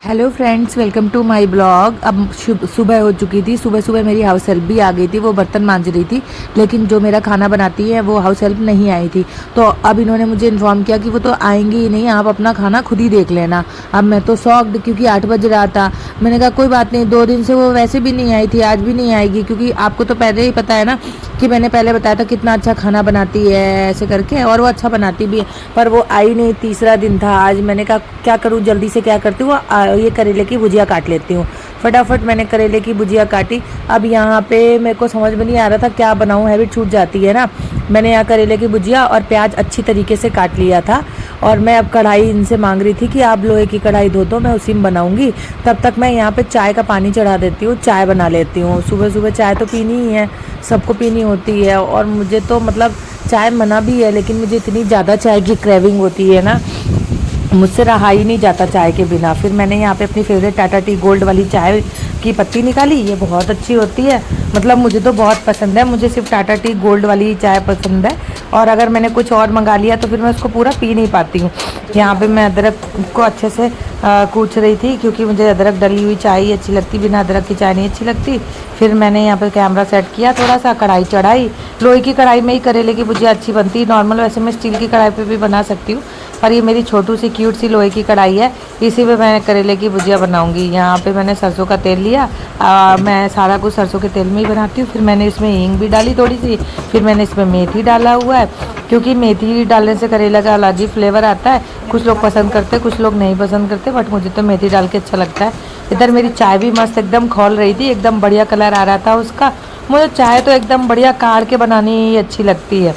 Hello friends, welcome to my blog. अब सुबह हो चुकी थी। सुबह सुबह मेरी हाउस हेल्प भी आ गई थी। वो बर्तन मांज रही थी, लेकिन जो मेरा खाना बनाती है वो हाउस हेल्प नहीं आई थी। तो अब इन्होंने मुझे इन्फॉर्म किया कि वो तो आएंगी ही नहीं, आप अपना खाना खुद ही देख लेना। अब मैं तो शॉक्ड, क्योंकि 8 बज रहा था। मैंने कहा कोई बात नहीं, 2 दिन से वो वैसे भी नहीं आई थी, आज भी नहीं आएगी, क्योंकि आपको तो पहले ही पता है ना कि मैंने पहले बताया था कितना अच्छा खाना बनाती है ऐसे करके, और वो अच्छा बनाती भी है। पर वो आई नहीं, तीसरा दिन था आज। मैंने कहा क्या करूँ, जल्दी से क्या करती हूँ, ये करेले की भुजिया काट लेती हूँ। फटाफट मैंने करेले की भुजिया काटी। अब यहाँ पे मेरे को समझ में नहीं आ रहा था क्या बनाऊँ, हैबिट छूट जाती है ना। मैंने यहाँ करेले की भुजिया और प्याज अच्छी तरीके से काट लिया था, और मैं अब कढ़ाई इनसे मांग रही थी कि आप लोहे की कढ़ाई धो दो, मैं उसी में बनाऊंगी। तब तक मैं यहाँ पे चाय का पानी चढ़ा देती हूँ, चाय बना लेती हूँ। सुबह सुबह चाय तो पीनी ही है, सबको पीनी होती है, और मुझे तो मतलब चाय मना भी है, लेकिन मुझे इतनी ज़्यादा चाय की क्रेविंग होती है ना, मुझसे रहा ही नहीं जाता चाय के बिना। फिर मैंने यहाँ पे अपनी फेवरेट टाटा टी गोल्ड वाली चाय की पत्ती निकाली। ये बहुत अच्छी होती है, मतलब मुझे तो बहुत पसंद है। मुझे सिर्फ टाटा टी गोल्ड वाली चाय पसंद है, और अगर मैंने कुछ और मंगा लिया तो फिर मैं उसको पूरा पी नहीं पाती हूँ। यहाँ पे मैं अदरक को अच्छे से कूच रही थी, क्योंकि मुझे अदरक डली हुई चाय ही अच्छी लगती, बिना अदरक की चाय नहीं अच्छी लगती। फिर मैंने यहाँ पे कैमरा सेट किया, थोड़ा सा कढ़ाई चढ़ाई। लोहे की कढ़ाई में ही करेले की भुजिया अच्छी बनती है। नॉर्मल वैसे मैं स्टील की कढ़ाई पे भी बना सकती हूँ, पर ये मेरी छोटू सी क्यूट सी लोहे की कढ़ाई है, इसी पे मैं करेले की भुजिया बनाऊंगी। यहाँ पे मैंने सरसों का तेल लिया। मैं सारा कुछ सरसों के तेल में ही बनाती हूँ। फिर मैंने इसमें हींग भी डाली थोड़ी सी। फिर मैंने इसमें मेथी डाला हुआ है, क्योंकि मेथी डालने से करेला का अलग ही फ्लेवर आता है। कुछ लोग पसंद करते, कुछ लोग नहीं पसंद करते, बट मुझे तो मेथी डाल के अच्छा लगता है। इधर मेरी चाय भी मस्त एकदम खौल रही थी, एकदम बढ़िया कलर आ रहा था उसका। मुझे चाय तो एकदम बढ़िया काढ़ के बनानी ही अच्छी लगती है,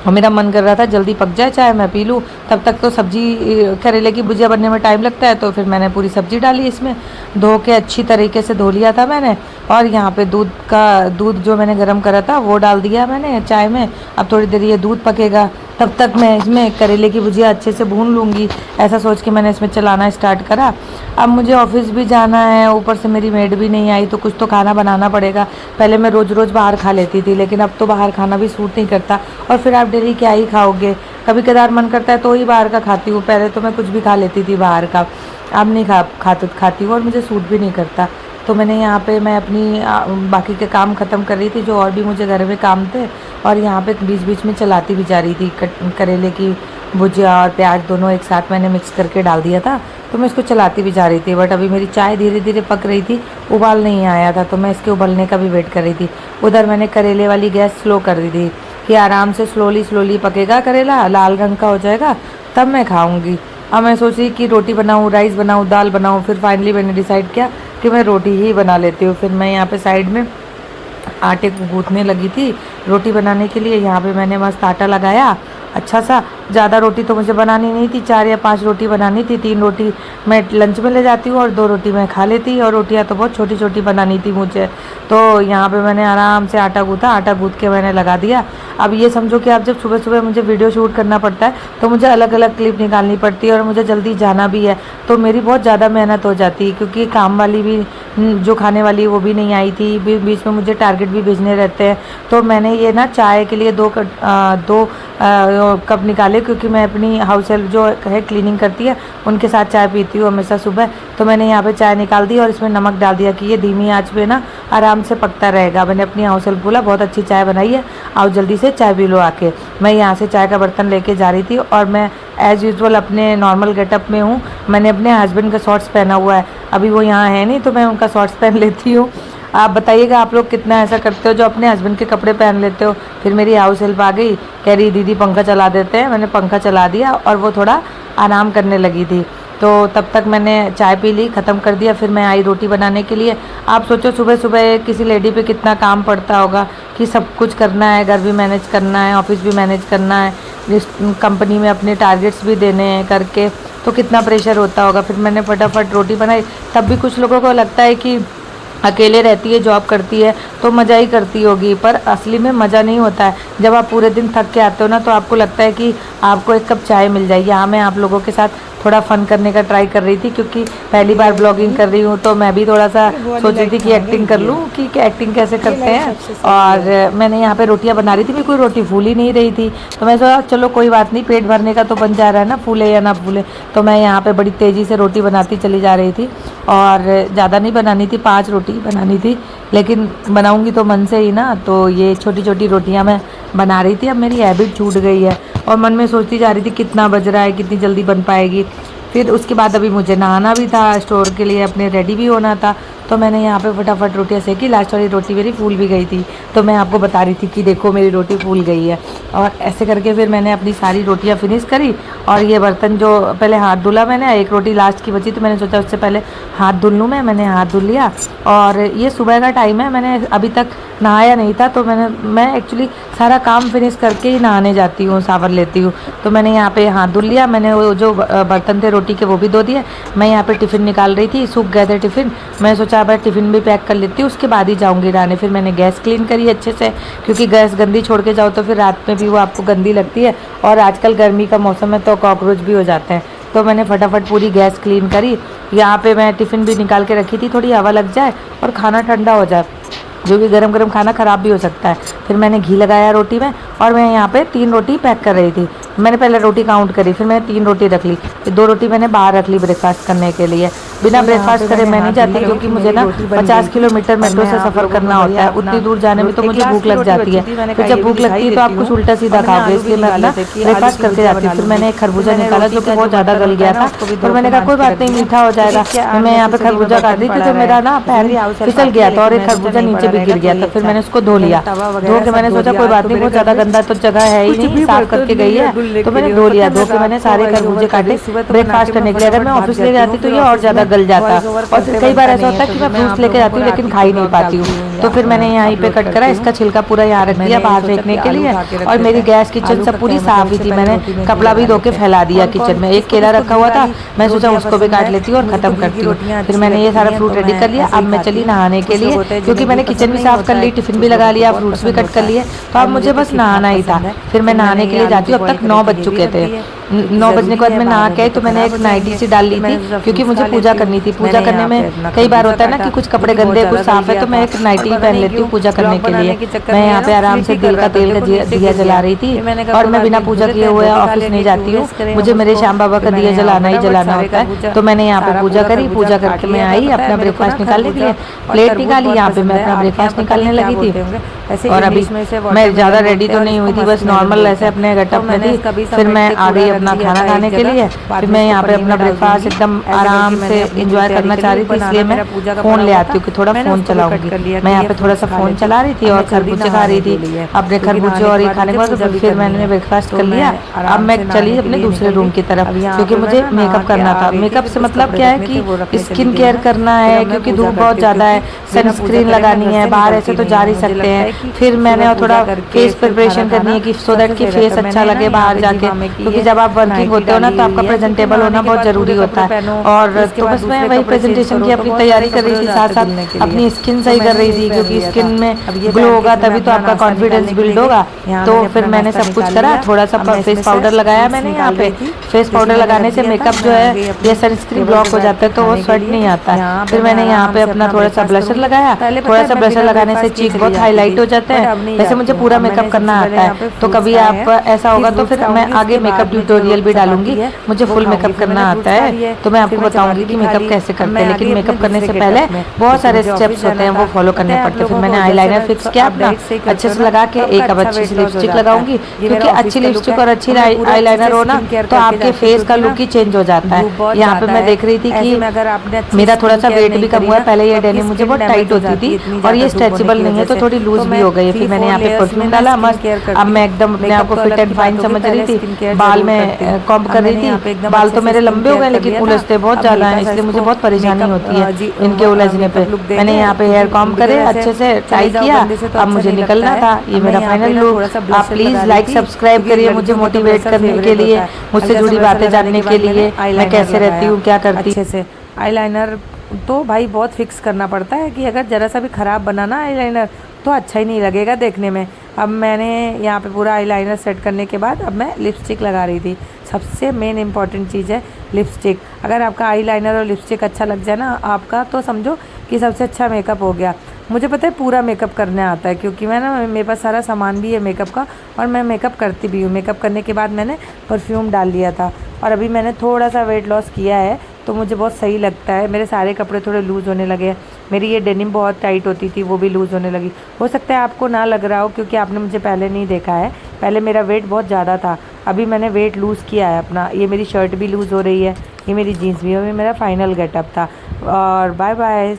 और मेरा मन कर रहा था जल्दी पक जाए चाय, मैं पी लूँ। तब तक तो सब्जी करेले की भुजिया बनने में टाइम लगता है, तो फिर मैंने पूरी सब्जी डाली इसमें। धो के अच्छी तरीके से धो लिया था मैंने, और यहाँ पे दूध जो मैंने गर्म करा था वो डाल दिया मैंने चाय में। अब थोड़ी देर ये दूध पकेगा, तब तक मैं इसमें करेले की भुजिया अच्छे से भून लूँगी। ऐसा सोच के मैंने इसमें चलाना स्टार्ट करा। अब मुझे ऑफिस भी जाना है, ऊपर से मेरी मेड भी नहीं आई, तो कुछ तो खाना बनाना पड़ेगा। पहले मैं रोज़ रोज़ बाहर खा लेती थी, लेकिन अब तो बाहर खाना भी सूट नहीं करता, और फिर आप डेली क्या ही खाओगे। कभी कदार मन करता है तो ही बाहर का खाती हूँ। पहले तो मैं कुछ भी खा लेती थी बाहर का, अब नहीं खाती हूँ, और मुझे सूट भी नहीं करता। तो मैंने यहाँ पे मैं अपनी बाकी के काम ख़त्म कर रही थी, जो और भी मुझे घर में काम थे, और यहाँ पे बीच बीच में चलाती भी जा रही थी। करेले की भुजिया और प्याज दोनों एक साथ मैंने मिक्स करके डाल दिया था, तो मैं इसको चलाती भी जा रही थी। बट अभी मेरी चाय धीरे धीरे पक रही थी, उबाल नहीं आया था, तो मैं इसके उबलने का भी वेट कर रही थी। उधर मैंने करेले वाली गैस स्लो कर दी थी कि आराम से स्लोली पकेगा करेला, लाल रंग का हो जाएगा, तब मैं खाऊंगी। अब मैं सोच रही कि रोटी बनाऊँ, राइस बनाऊँ, दाल बनाऊँ। फिर फाइनली मैंने डिसाइड किया कि मैं रोटी ही बना लेती हूँ। फिर मैं यहाँ पे साइड में आटे को गूँथने लगी थी रोटी बनाने के लिए। यहाँ पे मैंने मस्त आटा लगाया अच्छा सा। ज़्यादा रोटी तो मुझे बनानी नहीं थी, 4 या 5 रोटी बनानी थी। 3 रोटी मैं लंच में ले जाती हूँ और 2 रोटी मैं खा लेती, और रोटियाँ तो बहुत छोटी छोटी बनानी थी मुझे। तो यहाँ पे मैंने आराम से आटा गूँथा, आटा गूँथ के मैंने लगा दिया। अब ये समझो कि अब जब सुबह सुबह मुझे वीडियो शूट करना पड़ता है, तो मुझे अलग अलग क्लिप निकालनी पड़ती है, और मुझे जल्दी जाना भी है, तो मेरी बहुत ज़्यादा मेहनत हो जाती है। क्योंकि काम वाली भी जो खाने वाली वो भी नहीं आई थी, बीच में मुझे टारगेट भी भेजने रहते हैं। तो मैंने ये ना चाय के लिए 2 कप निकाले, क्योंकि मैं अपनी हाउस हेल्प जो है क्लीनिंग करती है उनके साथ चाय पीती हूँ हमेशा सुबह। तो मैंने यहाँ पे चाय निकाल दी, और इसमें नमक डाल दिया कि ये धीमी आंच पे ना आराम से पकता रहेगा। मैंने अपनी हाउस हेल्प बोला बहुत अच्छी चाय बनाई है, आओ जल्दी से चाय पी लो आके। मैं यहाँ से चाय का बर्तन लेके जा रही थी, और मैं एज़ यूजुअल अपने नॉर्मल गेटअप में हूँ। मैंने अपने हस्बैंड का शॉर्ट्स पहना हुआ है, अभी वो यहाँ है नहीं, तो मैं उनका शॉर्ट्स पहन लेती हूँ। आप बताइएगा आप लोग कितना ऐसा करते हो जो अपने हस्बैंड के कपड़े पहन लेते हो। फिर मेरी हाउस हेल्प आ गई, कह रही दीदी पंखा चला देते हैं। मैंने पंखा चला दिया, और वो थोड़ा आराम करने लगी थी। तो तब तक मैंने चाय पी ली, ख़त्म कर दिया। फिर मैं आई रोटी बनाने के लिए। आप सोचो सुबह सुबह किसी लेडी पे कितना काम पड़ता होगा, कि सब कुछ करना है, घर भी मैनेज करना है, ऑफिस भी मैनेज करना है, कंपनी में अपने टारगेट्स भी देने हैं करके, तो कितना प्रेशर होता होगा। फिर मैंने फटाफट रोटी बनाई। तब भी कुछ लोगों को लगता है कि अकेले रहती है, जॉब करती है, तो मज़ा ही करती होगी, पर असली में मज़ा नहीं होता है। जब आप पूरे दिन थक के आते हो ना, तो आपको लगता है कि आपको एक कप चाय मिल जाए। यहाँ मैं आप लोगों के साथ थोड़ा फ़न करने का ट्राई कर रही थी, क्योंकि पहली बार ब्लॉगिंग कर रही हूँ तो मैं भी थोड़ा सा सोच रही थी कि एक्टिंग कर लूँ कि एक्टिंग कैसे करते हैं। और मैंने यहाँ पे रोटियाँ बना रही थी, मेरी कोई रोटी फूल ही नहीं रही थी, तो मैं सोचा चलो कोई बात नहीं, पेट भरने का तो बन जा रहा है ना, फूले या ना फूले। तो मैं यहाँ पे बड़ी तेज़ी से रोटी बनाती चली जा रही थी, और ज़्यादा नहीं बनानी थी, 5 रोटी बनानी थी, लेकिन बनाऊँगी तो मन से ही ना। तो ये छोटी छोटी रोटियाँ मैं बना रही थी। अब मेरी हैबिट छूट गई है और मन में सोचती जा रही थी कितना बज रहा है, कितनी जल्दी बन पाएगी। फिर उसके बाद अभी मुझे नहाना भी था, स्टोर के लिए अपने रेडी भी होना था, तो मैंने यहाँ पे फटाफट रोटियाँ सेकी। लास्ट वाली रोटी मेरी फूल भी गई थी, तो मैं आपको बता रही थी कि देखो मेरी रोटी फूल गई है। और ऐसे करके फिर मैंने अपनी सारी रोटियाँ फिनिश करी। और ये बर्तन जो पहले हाथ धुला मैंने, एक रोटी लास्ट की बची तो मैंने सोचा उससे पहले हाथ धुल लूँ मैंने हाथ धुल लिया। और ये सुबह का टाइम है, मैंने अभी तक नहाया नहीं था, तो मैं एक्चुअली सारा काम फिनिश करके ही नहाने जाती हूँ, शावर लेती हूँ। तो मैंने यहाँ पे हाथ धुल लिया, मैंने वो जो बर्तन थे रोटी के वो भी धो दिए। मैं यहाँ पे टिफ़िन निकाल रही थी, सूख गए थे टिफ़िन, मैं सोचा मैं टिफ़िन भी पैक कर लेती हूँ, उसके बाद ही जाऊँगी नहाने। फिर मैंने गैस क्लीन करी अच्छे से, क्योंकि गैस गंदी छोड़ के जाओ तो फिर रात में भी वो आपको गंदी लगती है, और आजकल गर्मी का मौसम है तो कॉकरोच भी हो जाते हैं। तो मैंने फटाफट पूरी गैस क्लीन करी। यहाँ पे मैं टिफ़िन भी निकाल के रखी थी, थोड़ी हवा लग जाए और खाना ठंडा हो जाए, जो कि गरम गरम खाना ख़राब भी हो सकता है। फिर मैंने घी लगाया रोटी में, और मैं यहाँ पे 3 रोटी पैक कर रही थी। मैंने पहले रोटी काउंट करी, फिर मैंने 3 रोटी रख ली, फिर 2 रोटी मैंने बाहर रख ली ब्रेकफास्ट करने के लिए। बिना ब्रेकफास्ट करे मैं नहीं जाती, क्योंकि मुझे ना 50 किलोमीटर मेट्रो से सफ़र करना होता है, उतनी दूर जाने में तो मुझे भूख लग जाती है। फिर जब भूख लगती है तो आप कुछ उल्टा सीधा खाओगे, इसलिए मैं अपना ब्रेकफास्ट करके जाती हूँ। फिर मैंने एक खरबूजा निकाला जो कि बहुत ज़्यादा गल गया था, और मैंने कहा कोई बात नहीं, मीठा हो जाएगा। मैं यहाँ पे खरबूजा काट रही थी तो मेरा ना पैर फिसल गया था और एक खरबूजा नीचे भी गिर गया था। फिर मैंने उसको धो लिया, धो के मैंने सोचा कोई बात नहीं, बहुत ज़्यादा गंदा तो जगह है ही नहीं, साफ करके गई है, तो मैंने धो लिया। धो के मैंने सारे खरबूजे काटे ब्रेकफास्ट करने के लिए। अगर मैं ऑफिस ले जाती तो ये और ज़्यादा गल जाता, और कई बार ऐसा होता है कि मैं फ्रूट्स लेके जाती हूँ लेकिन खा ही नहीं पाती हूँ। तो फिर मैंने यहीं पे कट करा, इसका छिलका पूरा यहाँ रख दिया बाहर फेंकने के लिए। और मेरी गैस किचन सब पूरी साफ ही थी, मैंने कपड़ा भी धो के फैला दिया किचन में। एक केला रखा हुआ था, मैं सोचा उसको भी काट लेती हूँ और ख़त्म करती हूँ। फिर मैंने ये सारा फ्रूट रेडी कर लिया। अब मैं चली नहाने के लिए, क्योंकि मैंने किचन भी साफ कर ली, टिफिन भी लगा लिया, फ्रूट्स भी कट कर लिए, तो अब मुझे बस नहाना ही था। फिर मैं नहाने के लिए जाती हूँ। अब तक 9 बज चुके थे। 9 बजने के बाद मैं नहा के आई तो मैंने एक नाइटी सी डाल ली थी, क्योंकि मुझे पूजा करनी थी। पूजा करने में कई बार होता है ना कि कुछ कपड़े गंदे कुछ साफ है, तो मैं एक नाइटी पहन लेती हूँ पूजा करने के लिए। मैं यहाँ पे आराम से तिल का तेल का दिया जला रही थी, और मैं बिना पूजा किए हुए ऑफिस नहीं जाती हूँ, मुझे मेरे श्याम बाबा का दिया जलाना ही जलाना होता है। तो मैंने यहाँ पे पूजा करी, पूजा करके मैं आई अपना ब्रेकफास्ट निकालने के लिए, प्लेट निकाली, यहाँ पे मैं अपना ब्रेकफास्ट निकालने लगी थी। और अभी मैं ज़्यादा रेडी तो नहीं हुई थी, बस नॉर्मल ऐसे अपने गेटअप में थी। फिर मैं आ गई अपना खाना खाने के लिए। फिर मैं यहाँ पे अपना ब्रेकफास्ट एकदम आराम से एंजॉय करना चाह रही थी, इसलिए मैं फ़ोन ले आती हूँ कि थोड़ा फ़ोन चलाऊंगी। मैं यहाँ पे थोड़ा सा फ़ोन चला रही थी और खरबूजे खा रही थी। अपने खरबूजे और ये खाने के बाद तो फिर मैंने ब्रेकफास्ट कर लिया। अब मैं चली अपने दूसरे रूम की तरफ, क्योंकि मुझे मेकअप करना था। मेकअप से मतलब क्या है कि स्किन केयर करना है, क्योंकि धूप बहुत ज़्यादा है, सनस्क्रीन लगानी है, बाहर ऐसे तो जा नहीं सकते हैं। फिर मैंने थोड़ा फेस प्रिपरेशन करनी है कि सो दैट कि फेस अच्छा लगे बाहर जाके, क्योंकि जब आप वर्किंग होते हो ना तो आपका प्रेजेंटेबल होना बहुत ज़रूरी होता है। और तो बस मैं वही प्रेजेंटेशन की अपनी तैयारी कर रही थी, साथ साथ अपनी स्किन सही कर रही थी, क्योंकि स्किन में ग्लो होगा तभी तो आपका कॉन्फिडेंस बिल्ड होगा। तो फिर मैंने सब कुछ करा, थोड़ा सा फेस पाउडर लगाया मैंने यहाँ पे। फेस पाउडर लगाने से मेकअप जो है ये सनस्क्रीन ब्लॉक हो जाता है, तो वो स्वेट नहीं आता है। फिर मैंने यहाँ पे अपना थोड़ा सा ब्लशर लगाया, थोड़ा सा ब्लशर लगाने से चीक बहुत हाईलाइट हो जाते हैं। वैसे मुझे पूरा मेकअप करना आता है, तो कभी आप ऐसा होगा तो फिर मैं आगे मेकअप ट्यूटोरियल भी डालूंगी। मुझे फुल मेकअप करना आता है तो मैं आपको बताऊंगी कि मेकअप कैसे करते हैं। लेकिन मेकअप करने से पहले बहुत सारे स्टेप्स होते हैं, वो फॉलो करने पड़ते हैं। फिर मैंने आईलाइनर फिक्स किया अपना अच्छे से लगा के। एक अब अच्छी सी लिपस्टिक लगाऊंगी, क्योंकि अच्छी लिपस्टिक और अच्छी आईलाइनर हो ना तो आपके फेस का लुक ही चेंज हो जाता है। यहाँ पे मैं देख रही थी कि मेरा थोड़ा सा वेट भी कम हुआ है। पहले ये डेनिम मुझे बहुत टाइट होती थी और ये स्ट्रेचेबल नहीं है, तो थोड़ी लूज भी हो गई है। फिर मैंने यहाँ पे परफ्यूम डाला मस्त। अब मैं एकदम अपने आप को फिट एंड फाइन समझ रही थी। बाल में कॉम्ब कर रही थी, बाल तो मेरे लंबे हो गए लेकिन उलझते बहुत ज़्यादा हैं, इसलिए मुझे बहुत परेशानी होती है इनके उलझने पे। मैंने यहाँ पे हेयर कॉम्ब करे, अच्छे से टाई किया। अब मुझे निकलना था। ये मेरा फाइनल लुक। आप प्लीज़ लाइक सब्सक्राइब करिए मुझे मोटिवेट करने के लिए, मुझसे जुड़ी बातें जानने के लिए, मैं कैसे रहती हूँ, क्या करती हूँ। अच्छे से आईलाइनर तो भाई बहुत फिक्स करना पड़ता है कि अगर ज़रा सा भी ख़राब बना ना आईलाइनर तो अच्छा ही नहीं लगेगा देखने में। अब मैंने यहाँ पे पूरा आईलाइनर सेट करने के बाद अब मैं लिपस्टिक लगा रही थी। सबसे मेन इम्पॉर्टेंट चीज़ है लिपस्टिक। अगर आपका आई लाइनर और लिपस्टिक अच्छा लग जाए ना आपका, तो समझो कि सबसे अच्छा मेकअप हो गया। मुझे पता है पूरा मेकअप करने आता है, क्योंकि मैं ना मेरे पास सारा सामान भी है मेकअप का, और मैं मेकअप करती भी हूँ। मेकअप करने के बाद मैंने परफ्यूम डाल लिया था, और अभी मैंने थोड़ा सा वेट लॉस किया है, तो मुझे बहुत सही लगता है। मेरे सारे कपड़े थोड़े लूज़ होने लगे हैं। मेरी ये डेनिम बहुत टाइट होती थी, वो भी लूज़ होने लगी। हो सकता है आपको ना लग रहा हो, क्योंकि आपने मुझे पहले नहीं देखा है। पहले मेरा वेट बहुत ज़्यादा था, अभी मैंने वेट लूज़ किया है अपना। ये मेरी शर्ट भी लूज़ हो रही है, ये मेरी जीन्स भी है। ये मेरा फाइनल गेटअप था, और बाय बाय।